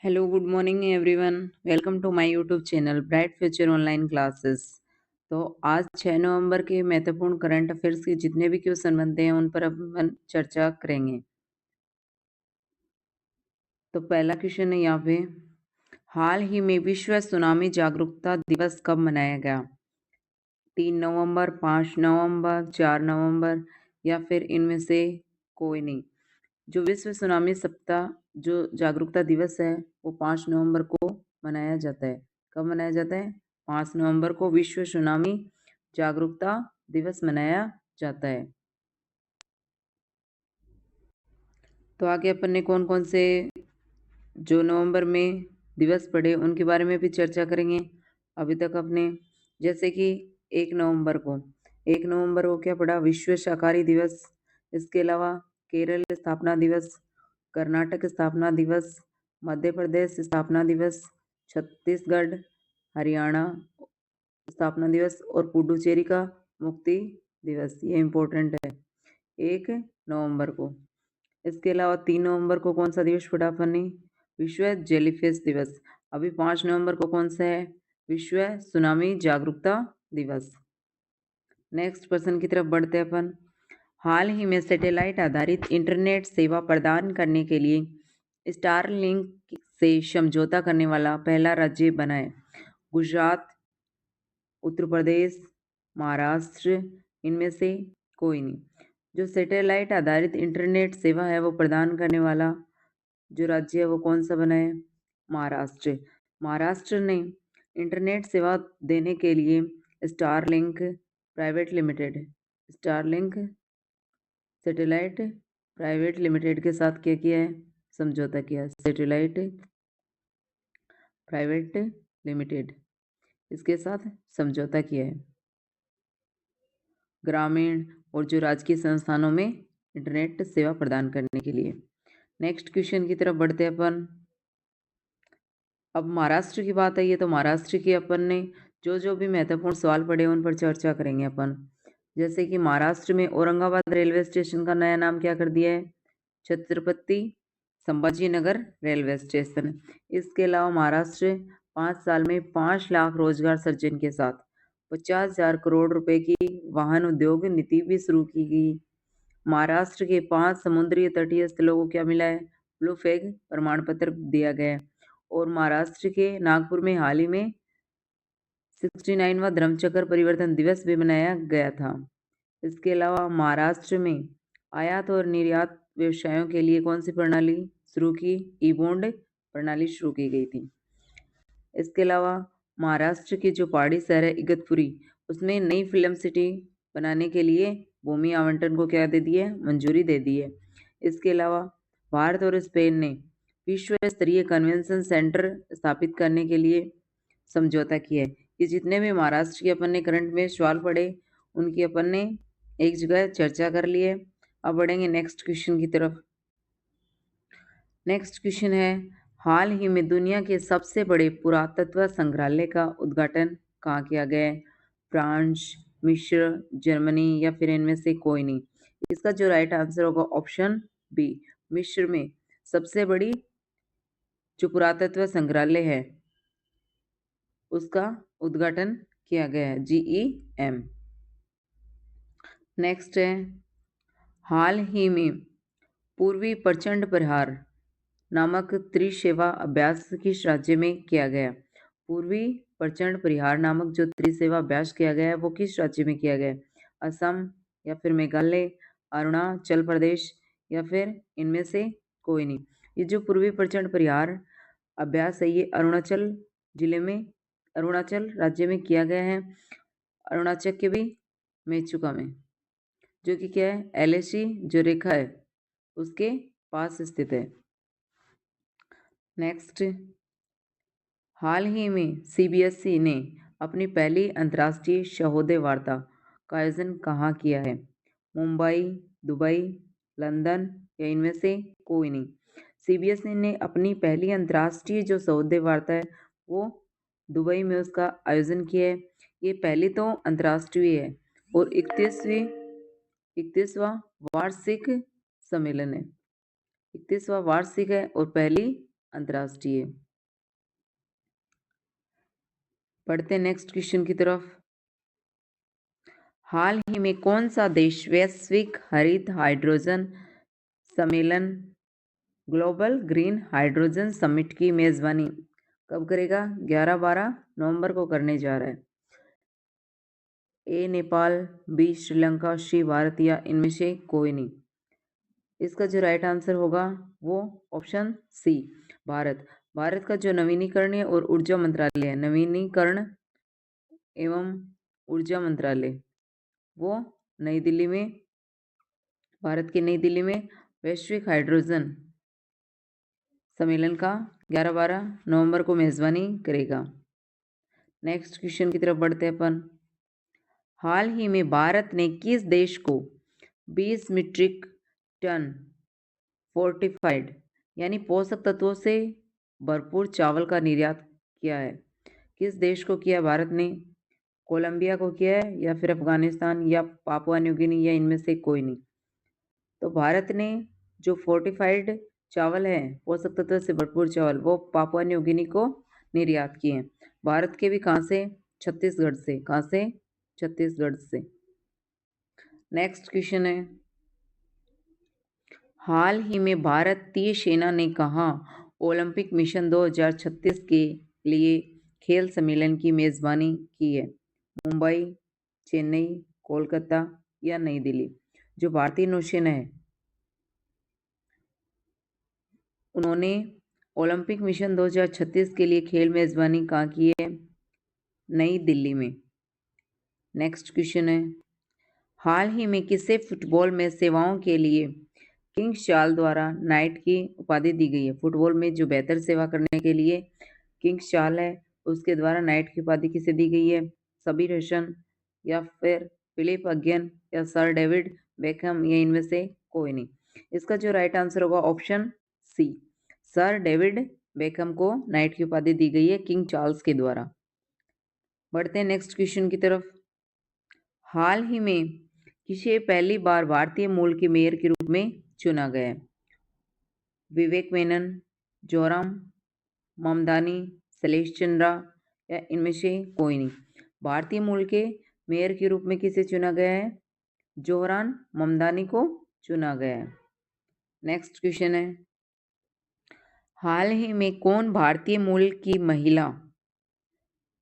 Hello, good morning everyone. Welcome to my YouTube channel Bright Future Online Classes. तो आज 6 नवंबर के महत्वपूर्ण current affairs के जितने भी क्वेश्चन बनते हैं उन पर अपन चर्चा करेंगे। तो पहला क्वेश्चन है यहाँ पे, हाल ही में विश्व सुनामी जागरूकता दिवस कब मनाया गया? 3 नवंबर, 5 नवंबर, 4 नवंबर या फिर इनमें से कोई नहीं। जो विश्व सुनामी सप्ताह जो जागरूकता दिवस है वो 5 नवंबर को मनाया जाता है। कब मनाया जाता है? 5 नवंबर को विश्व सुनामी जागरूकता दिवस मनाया जाता है। तो आगे अपन ने कौन कौन से जो नवंबर में दिवस पड़े उनके बारे में भी चर्चा करेंगे। अभी तक अपने जैसे कि 1 नवंबर को क्या पड़ा? विश्व शाकाहारी दिवस। इसके अलावा केरल स्थापना दिवस, कर्नाटक स्थापना दिवस, मध्य प्रदेश स्थापना दिवस, छत्तीसगढ़ हरियाणा स्थापना दिवस और पुडुचेरी का मुक्ति दिवस। ये इम्पोर्टेंट है 1 नवंबर को। इसके अलावा 3 नवंबर को कौन सा दिवस पड़ा अपन ने? विश्व जेलीफिश दिवस। अभी 5 नवंबर को कौन सा है? विश्व सुनामी जागरूकता दिवस। नेक्स्ट पर्सन की तरफ बढ़ते हैं अपन। हाल ही में सैटेलाइट आधारित इंटरनेट सेवा प्रदान करने के लिए स्टारलिंक से समझौता करने वाला पहला राज्य बना है। गुजरात, उत्तर प्रदेश, महाराष्ट्र, इनमें से कोई नहीं। जो सैटेलाइट आधारित इंटरनेट सेवा है वो प्रदान करने वाला जो राज्य है वो कौन सा बना है? महाराष्ट्र। महाराष्ट्र ने इंटरनेट सेवा देने के लिए Starlink private limited, Starlink satellite private limited के साथ क्या किया है? समझौता किया है। सैटेलाइट प्राइवेट लिमिटेड इसके साथ समझौता किया है ग्रामीण और जो राजकीय संस्थानों में इंटरनेट सेवा प्रदान करने के लिए। नेक्स्ट क्वेश्चन की तरफ बढ़ते हैं अपन। अब महाराष्ट्र की बात आई है तो महाराष्ट्र की अपन ने जो जो भी महत्वपूर्ण सवाल पढ़े उन पर चर्चा करेंगे अपन। जैसे कि महाराष्ट्र में औरंगाबाद रेलवे स्टेशन का नया नाम क्या कर दिया है? Chhatrapati Sambhajinagar railway station. इसके अलावा महाराष्ट्र 5 साल में 5 लाख रोजगार सृजन के साथ 50,000 करोड़ रुपए की वाहन उद्योग नीति भी शुरू की गई। महाराष्ट्र के 5 समुद्री तटीय स्थलों को क्या मिला है? ब्लू फ्लैग प्रमाण पत्र दिया गया है। और महाराष्ट्र के नागपुर में हाल ही में 69वां धर्मचक्र परिवर्तन दिवस भी मनाया गया था। इसके अलावा महाराष्ट्र में आयात और निर्यात व्यवसायों के लिए कौन सी प्रणाली शुरू की? ई बॉन्ड प्रणाली शुरू की गई थी। इसके अलावा महाराष्ट्र के जो पहाड़ी शहर है इगतपुरी, उसमें नई फिल्म सिटी बनाने के लिए भूमि आवंटन को क्या दे दी है? मंजूरी दे दी है। इसके अलावा भारत और स्पेन ने विश्व स्तरीय कन्वेंशन सेंटर स्थापित करने के लिए समझौता किया है। ये जितने भी महाराष्ट्र के अपन ने करंट में सवाल पढ़े उनकी अपन ने एक जगह चर्चा कर ली है। अब बढ़ेंगे नेक्स्ट क्वेश्चन की तरफ। नेक्स्ट क्वेश्चन है, हाल ही में दुनिया के सबसे बड़े पुरातत्व संग्रहालय का उद्घाटन कहाँ किया गया है? फ्रांस, मिस्र, जर्मनी या फिर इनमें से कोई नहीं। इसका जो राइट आंसर होगा ऑप्शन बी, मिस्र में सबसे बड़ी जो पुरातत्व संग्रहालय है उसका उद्घाटन किया गया है, GEM। नेक्स्ट है, हाल ही में पूर्वी प्रचंड प्रहार नामक त्रिसेवा अभ्यास किस राज्य में किया गया? पूर्वी प्रचंड परिहार नामक जो त्रिसेवा अभ्यास किया गया है वो किस राज्य में किया गया है? असम या फिर मेघालय, अरुणाचल प्रदेश या फिर इनमें से कोई नहीं। ये जो पूर्वी प्रचंड परिहार अभ्यास है ये अरुणाचल जिले में, अरुणाचल राज्य में किया गया है। अरुणाचल के भी मेचुका में, जो कि क्या है? LAC जो रेखा है उसके पास स्थित है। नेक्स्ट, हाल ही में CBSE ने अपनी पहली अंतर्राष्ट्रीय सहोदय वार्ता का आयोजन कहाँ किया है? मुंबई, दुबई, लंदन या इनमें से कोई नहीं। CBSE ने अपनी पहली अंतर्राष्ट्रीय जो सहोदय वार्ता है वो दुबई में उसका आयोजन किया है। ये पहली तो अंतर्राष्ट्रीय है और 31वां वार्षिक सम्मेलन है। 31वां वार्षिक है और पहली अंतर्राष्ट्रीय। पढ़ते हैं नेक्स्ट क्वेश्चन की तरफ। हाल ही में कौन सा देश वैश्विक हरित हाइड्रोजन सम्मेलन ग्लोबल ग्रीन हाइड्रोजन समिट की मेजबानी कब करेगा? 11-12 नवंबर को करने जा रहा है। ए नेपाल, बी श्रीलंका, सी भारत या इनमें से कोई नहीं। इसका जो राइट आंसर होगा वो ऑप्शन सी भारत। भारत का जो नवीनीकरण और ऊर्जा मंत्रालय है, नवीनीकरण एवं ऊर्जा मंत्रालय, वो नई दिल्ली में, भारत की नई दिल्ली में वैश्विक हाइड्रोजन सम्मेलन का 11-12 नवंबर को मेजबानी करेगा। नेक्स्ट क्वेश्चन की तरफ बढ़ते हैं अपन। हाल ही में भारत ने किस देश को 20 मीट्रिक टन फोर्टिफाइड यानी पोषक तत्वों से भरपूर चावल का निर्यात किया है? किस देश को किया भारत ने? कोलंबिया को किया है या फिर अफगानिस्तान या पापुआ न्यू गिनी या इनमें से कोई नहीं। तो भारत ने जो फोर्टिफाइड चावल है, पोषक तत्व से भरपूर चावल, वो पापुआ न्यू गिनी को निर्यात किए हैं। भारत के भी कहाँ से? छत्तीसगढ़ से। कहाँ से? छत्तीसगढ़ से। नेक्स्ट क्वेश्चन है, हाल ही में भारतीय सेना ने कहाँ ओलंपिक मिशन 2036 के लिए खेल सम्मेलन की मेजबानी की है? मुंबई, चेन्नई, कोलकाता या नई दिल्ली। जो भारतीय नौसेना है उन्होंने ओलंपिक मिशन 2036 के लिए खेल मेजबानी कहाँ की है? नई दिल्ली में। नेक्स्ट क्वेश्चन है, हाल ही में किसे फुटबॉल में सेवाओं के लिए किंग्स चार्ल्स द्वारा नाइट की उपाधि दी गई है? फुटबॉल में जो बेहतर सेवा करने के लिए किंग्स चार्ल्स है उसके द्वारा नाइट की उपाधि किसे दी गई है? सबीर हसन या फिर फिलिप अगेन या सर डेविड बेकहम या इनमें से कोई नहीं। इसका जो राइट आंसर होगा option C, sir David Beckham को नाइट की उपाधि दी गई है किंग चार्ल्स के द्वारा। बढ़ते हैं नेक्स्ट क्वेश्चन की तरफ। हाल ही में किसे पहली बार भारतीय मूल के मेयर के रूप में चुना गया है? विवेक मेनन, जोराम ममदानी, सलेश चंद्रा या इनमें से कोई नहीं। भारतीय मूल के मेयर के रूप में किसे चुना गया है? जोहरान ममदानी को चुना गया है। नेक्स्ट क्वेश्चन है, हाल ही में कौन भारतीय मूल की महिला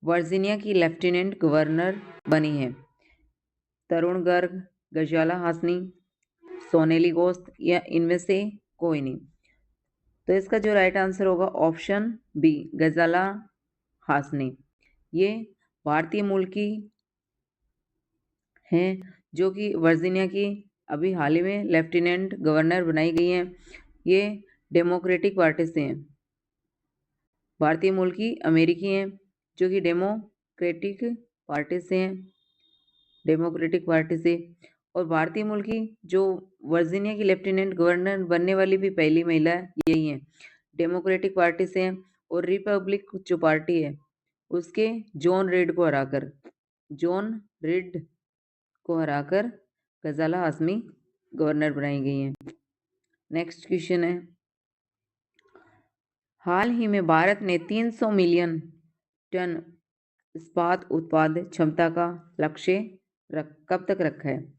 वर्जीनिया की लेफ्टिनेंट गवर्नर बनी है? तरुण गर्ग, गजाला हासनी, सोनेली घोष या इनमें से कोई नहीं। तो इसका जो राइट आंसर होगा ऑप्शन बी, गजाला हासनी। ये भारतीय मूल की हैं जो कि वर्जीनिया की अभी हाल ही में लेफ्टिनेंट गवर्नर बनाई गई हैं। ये डेमोक्रेटिक पार्टी से हैं। भारतीय मूल की अमेरिकी हैं जो कि डेमोक्रेटिक पार्टी से हैं, डेमोक्रेटिक पार्टी से। और भारतीय मूल की जो वर्जीनिया की लेफ्टिनेंट गवर्नर बनने वाली भी पहली महिला यही है, डेमोक्रेटिक पार्टी से हैं। और रिपब्लिक जो पार्टी है उसके जॉन रिड को हराकर, जॉन रिड को हराकर गजाला हाशमी गवर्नर बनाई गई हैं। नेक्स्ट क्वेश्चन है, हाल ही में भारत ने 300 मिलियन टन इस्पात उत्पाद क्षमता का लक्ष्य कब तक रखा है?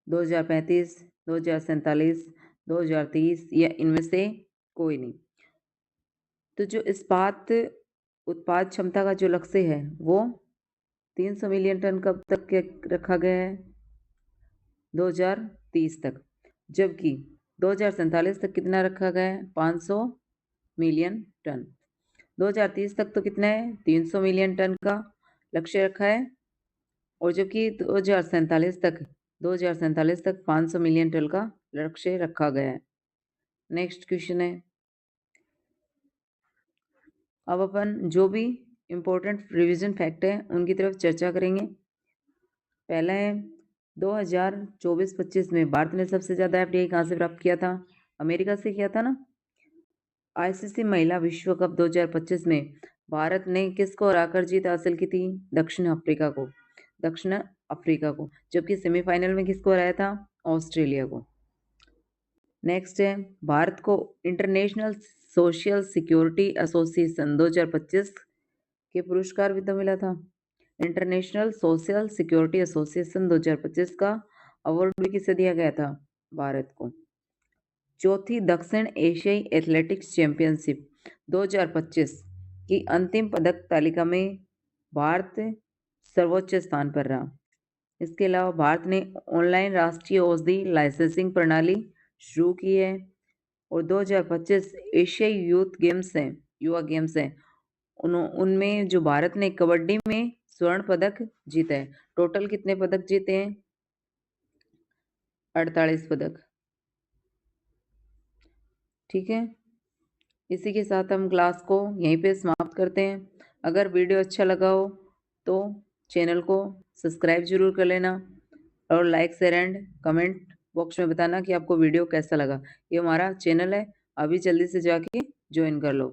2035, 2047, 2030 या इनमें से कोई नहीं। तो जो इस्पात उत्पाद क्षमता का जो लक्ष्य है वो 300 मिलियन टन कब तक रखा गया है? 2030 तक। जबकि 2047 तक कितना रखा गया है? 500 मिलियन टन। 2030 तक तो कितना है? 300 मिलियन टन का लक्ष्य रखा है। और जबकि 2047 तक 500 मिलियन टन का लक्ष्य रखा गया है। नेक्स्ट क्वेश्चन है, अब अपन जो भी इम्पोर्टेंट रिवीजन फैक्ट है उनकी तरफ चर्चा करेंगे। पहला है 2024-25 में भारत ने सबसे ज्यादा एफडीआई कहाँ से प्राप्त किया था? अमेरिका से किया था ना। आईसीसी महिला विश्व कप 2025 में भारत ने किसको हराकर जीत हासिल की थी? दक्षिण अफ्रीका को। दक्षिण अफ्रीका को। जबकि सेमीफाइनल में किसको हराया था? ऑस्ट्रेलिया को। नेक्स्ट है, भारत को इंटरनेशनल सोशल सिक्योरिटी एसोसिएशन 2025 के पुरस्कार भी तो मिला था। इंटरनेशनल सोशल सिक्योरिटी एसोसिएशन 2025 का अवार्ड भी किसे दिया गया था? भारत को। चौथी दक्षिण एशियाई एथलेटिक्स चैंपियनशिप 2025 की अंतिम पदक तालिका में भारत सर्वोच्च स्थान पर रहा। इसके अलावा भारत ने ऑनलाइन राष्ट्रीय औषधि लाइसेंसिंग प्रणाली शुरू की है और 2025 एशियाई यूथ गेम्स हैं, युवा गेम्स हैं, उनमें जो भारत ने कबड्डी में स्वर्ण पदक जीता है। टोटल कितने पदक जीते हैं? 48 पदक। ठीक है, इसी के साथ हम क्लास को यहीं पे समाप्त करते हैं। अगर वीडियो अच्छा लगा हो तो चैनल को सब्सक्राइब जरूर कर लेना और like share and comment box में बताना कि आपको वीडियो कैसा लगा। ये हमारा चैनल है, अभी जल्दी से जाके ज्वाइन कर लो।